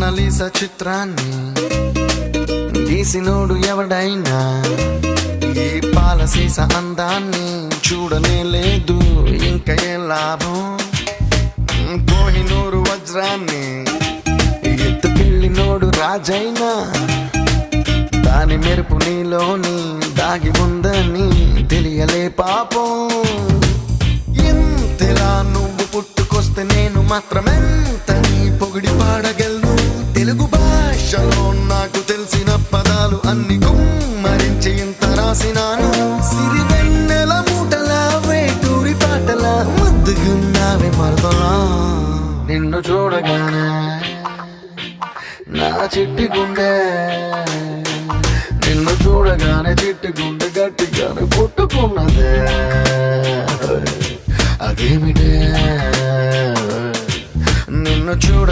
Mona Lisa చిత్రాన్ని గీసినోడు ఎవడైనా ఈ పాలసీస అందాన్ని చూడనే లేదు ఇంకా ఏ లాభం. కోహినూరు వజ్రాన్ని ఎత్తుకెళ్ళినోడు రాజైనా దాని మెరుపు నీలోని దాగి ఉందని తెలియలే పాపం. ఎంతలా నువ్వు పుట్టుకొస్తే నేను మాత్రమెంతని పొగిడి పాడగలను. తెలుగు భాషలో నాకు తెలిసిన పదాలు అన్ని కుమ్మరించి ఇంత రాసినాను. సిరివెన్నెల మూటలా వేటూరి పాటలా ముద్దుగున్నావే మరదలా. నిన్ను చూడగానే నా చిట్టి గుండె, నిన్ను చూడగానే చిట్టి గుండె గట్టిగానే పుట్టుకున్నదే. అదేమిటే నిన్ను చూడ